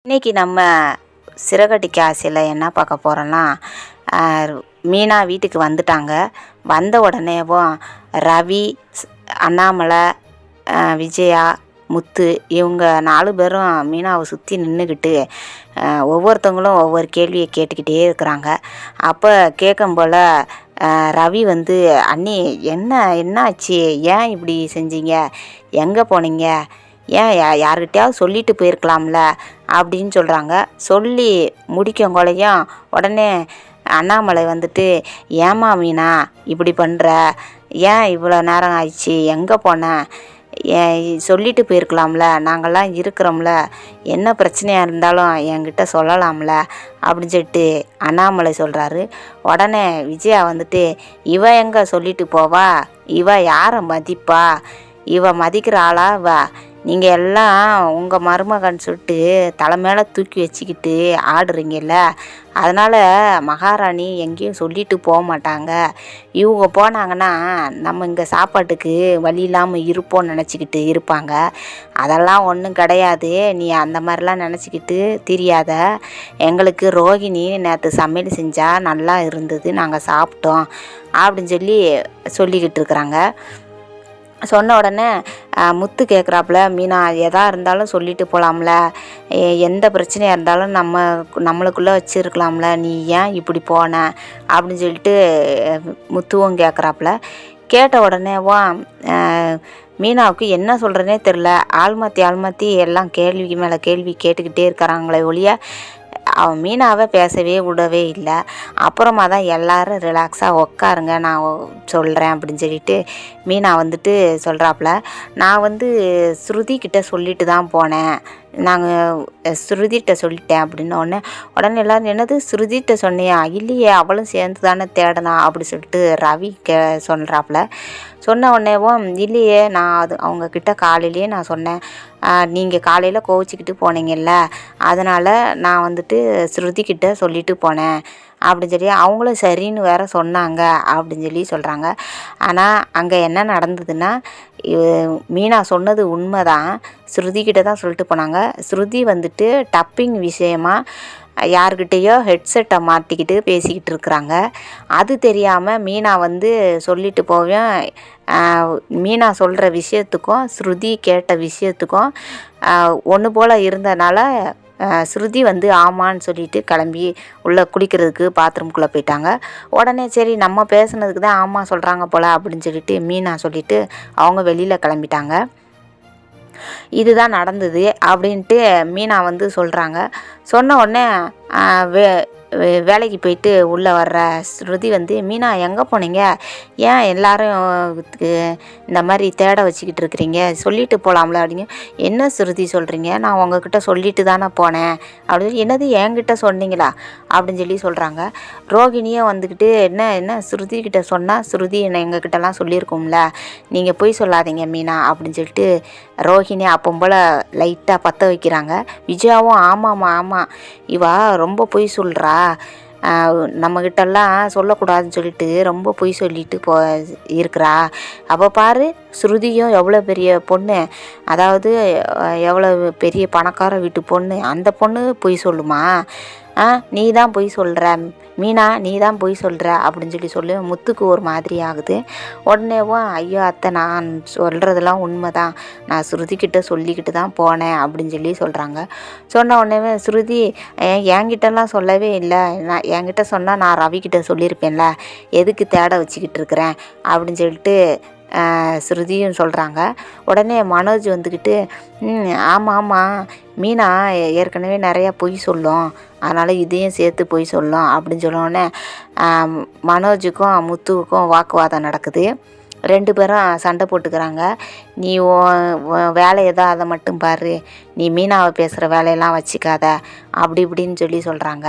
இன்றைக்கி நம்ம சிறகடிக்க ஆசையில் என்ன பார்க்க போகிறோன்னா, மீனா வீட்டுக்கு வந்துட்டாங்க. வந்த உடனேவும் ரவி, அண்ணாமலை, விஜயா, முத்து இவங்க 4 பேரும் மீனாவை சுற்றி நின்றுக்கிட்டு ஒவ்வொருத்தவங்களும் ஒவ்வொரு கேள்வியை கேட்டுக்கிட்டே இருக்கிறாங்க. அப்போ கேட்கும் போல் ரவி வந்து, அண்ணி என்னாச்சு, ஏன் இப்படி செஞ்சீங்க, எங்கே போனீங்க, ஏன் யார்கிட்டையாவது சொல்லிட்டு போயிருக்கலாம்ல அப்படின்னு சொல்கிறாங்க. சொல்லி முடிக்கங்கொள்ளையும் உடனே அண்ணாமலை வந்துட்டு, ஏம்மா மீனா இப்படி பண்ணுற, ஏன் இவ்வளோ நேரம் ஆயிடுச்சு, எங்கே போனேன், சொல்லிட்டு போயிருக்கலாம்ல, நாங்கள்லாம் இருக்கிறோம்ல, என்ன பிரச்சனையாக இருந்தாலும் என்கிட்ட சொல்லலாம்ல அப்படின்னு சொல்லிட்டு அண்ணாமலை சொல்கிறாரு. உடனே விஜயா வந்துட்டு, இவ எங்கே சொல்லிட்டு போவா, இவ யாரை மதிப்பா, இவ மதிக்கிற ஆளா நீங்கள் எல்லாம் உங்கள் மருமகன்னு சொல்லிட்டு தலை மேலே தூக்கி வச்சுக்கிட்டு ஆடுறீங்கல்ல, அதனால் மகாராணி எங்கேயும் சொல்லிட்டு போக மாட்டாங்க. இவங்க போனாங்கன்னா நம்ம இங்கே சாப்பாட்டுக்கு வழி இல்லாமல் இருப்போம்னு நினச்சிக்கிட்டு இருப்பாங்க. அதெல்லாம் ஒன்றும் கிடையாது, நீ அந்த மாதிரிலாம் நினச்சிக்கிட்டு தெரியாத. எங்களுக்கு ரோகிணி நேற்று சமையல் செஞ்சால் நல்லா இருந்தது, நாங்கள் சாப்பிட்டோம் அப்படின்னு சொல்லிக்கிட்டு இருக்கிறாங்க. சொன்ன உடனே முத்து கேட்குறாப்புல, மீனா எதாக இருந்தாலும் சொல்லிட்டு போகலாம்ல, எந்த பிரச்சனையாக இருந்தாலும் நம்மளுக்குள்ளே வச்சுருக்கலாம்ல, நீ ஏன் இப்படி போன அப்படின்னு சொல்லிட்டு முத்துவும் கேட்குறாப்புல. கேட்ட உடனேவா மீனாவுக்கு என்ன சொல்கிறேனே தெரில. ஆள்மாற்றி எல்லாம் கேள்விக்கு மேலே கேள்வி கேட்டுக்கிட்டே இருக்கிறாங்களே ஒழிய அவன் மீனாவை பேசவே விடவே இல்லை. அப்புறமா தான் எல்லோரும் ரிலாக்ஸாக உட்காருங்க, நான் சொல்கிறேன் அப்படின்னு சொல்லிட்டு மீனா வந்துட்டு சொல்கிறாப்புல, நான் வந்து ஸ்ருதிக்கிட்ட சொல்லிட்டு தான் போனேன், நாங்கள் ஸ்ருதிகிட்ட சொல்லிட்டேன் அப்படின்னோடனே உடனே எல்லோரும், என்னது ஸ்ருதிகிட்ட சொன்னியா, இல்லையே அவளும் சேர்ந்து தானே தேடனா அப்படி சொல்லிட்டு ரவி சொல்கிறாப்புல. சொன்ன உடனேவும், இல்லையே நான் அவங்கக்கிட்ட காலையிலேயே நான் சொன்னேன், நீங்கள் காலையில் கோவிச்சிக்கிட்டு போனீங்கல்ல, அதனால் நான் வந்துட்டு ஸ்ருதிக்கிட்ட சொல்லிட்டு போனேன் அப்படின்னு சொல்லி அவங்களும் சரின்னு வேற சொன்னாங்க அப்படின்னு சொல்கிறாங்க. ஆனால் அங்கே என்ன நடந்ததுன்னா, மீனா சொன்னது உண்மை தான், ஸ்ருதிக்கிட்ட தான் சொல்லிட்டு போனாங்க. ஸ்ருதி வந்துட்டு டப்பிங் விஷயமா யார்கிட்டேயோ ஹெட்செட்டை மாட்டிக்கிட்டு பேசிக்கிட்டு இருக்கிறாங்க. அது தெரியாமல் மீனா வந்து சொல்லிட்டு போவேன். மீனா சொல்கிற விஷயத்துக்கும் ஸ்ருதி கேட்ட விஷயத்துக்கும் ஒன்று போல் இருந்தனால ஸ்ருதி வந்து ஆமான்னு சொல்லிட்டு கிளம்பி உள்ளே குளிக்கிறதுக்கு பாத்ரூம்குள்ளே போயிட்டாங்க. உடனே சரி நம்ம பேசுனதுக்கு தான் ஆமாம் சொல்கிறாங்க போல் அப்படின்னு சொல்லிட்டு மீனா சொல்லிவிட்டு அவங்க வெளியில் கிளம்பிட்டாங்க. இதுதான் நடந்தது அப்படின்ட்டு மீனா வந்து சொல்கிறாங்க. சொன்ன உடனே வேலைக்கு போயிட்டு உள்ளே வர்ற ஸ்ருதி வந்து, மீனா எங்கே போனீங்க, ஏன் எல்லோரும் இந்த மாதிரி தேட வச்சுக்கிட்டு இருக்கிறீங்க, சொல்லிட்டு போகலாம்ல அப்படிங்க. என்ன ஸ்ருதி சொல்கிறீங்க, நான் உங்ககிட்ட சொல்லிட்டு தானே போனேன் அப்படின்னு. என்னது என்கிட்ட சொன்னீங்களா அப்படின்னு சொல்கிறாங்க. ரோகிணியே வந்துக்கிட்டு, என்ன ஸ்ருதிக்கிட்ட சொன்னால் ஸ்ருதி எங்ககிட்டலாம் சொல்லியிருக்கோம்ல, நீங்கள் போய் சொல்லாதீங்க மீனா அப்படின்னு சொல்லிட்டு ரோஹிணி அப்போ போல் லைட்டாக பற்ற வைக்கிறாங்க. விஜயாவும் ஆமாம் இவா ரொம்ப பொய் சொல்கிறா, நம்மக்கிட்டெல்லாம் சொல்லக்கூடாதுன்னு சொல்லிட்டு ரொம்ப பொய் சொல்லிட்டு இருக்கிறா. அப்போ பாரு ஸ்ருதியும் எவ்வளோ பெரிய பொண்ணு, அதாவது எவ்வளோ பெரிய பணக்கார வீட்டு பொண்ணு, அந்த பொண்ணு பொய் சொல்லுமா, நீ தான் பொய் சொல்கிற மீனா, நீ தான் பொய் சொல்கிற அப்படின்னு சொல்லி முத்துக்கு ஒரு மாதிரி ஆகுது. உடனேவும், ஐயோ அத்தை, நான் சொல்கிறதெல்லாம் உண்மை தான், நான் ஸ்ருதிக்கிட்ட சொல்லிக்கிட்டு தான் போனேன் அப்படின்னு சொல்கிறாங்க. சொன்ன உடனே ஸ்ருதி, என்கிட்டலாம் சொல்லவே இல்லை, என்கிட்ட சொன்னால் நான் ரவிக்கிட்ட சொல்லியிருப்பேன்ல, எதுக்கு தேட வச்சுக்கிட்டு இருக்கிறேன் அப்படின்னு சொல்லிட்டு ஸ்ருதியும் சொல்கிறாங்க. உடனே மனோஜ் வந்துக்கிட்டு, ஆமாம் மீனா ஏற்கனவே நிறையா பொய் சொல்லும், அதனால் இதையும் சேர்த்து பொய் சொல்லும் அப்படின்னு சொன்னோடனே மனோஜுக்கும் முத்துவுக்கும் வாக்குவாதம் நடக்குது. 2 பேரும் சண்டை போட்டுக்கிறாங்க. நீ வேலையை தான் அதை மட்டும் பாரு, நீ மீனாவை பேசுகிற வேலையெல்லாம் வச்சுக்காத அப்படி இப்படின்னு சொல்கிறாங்க.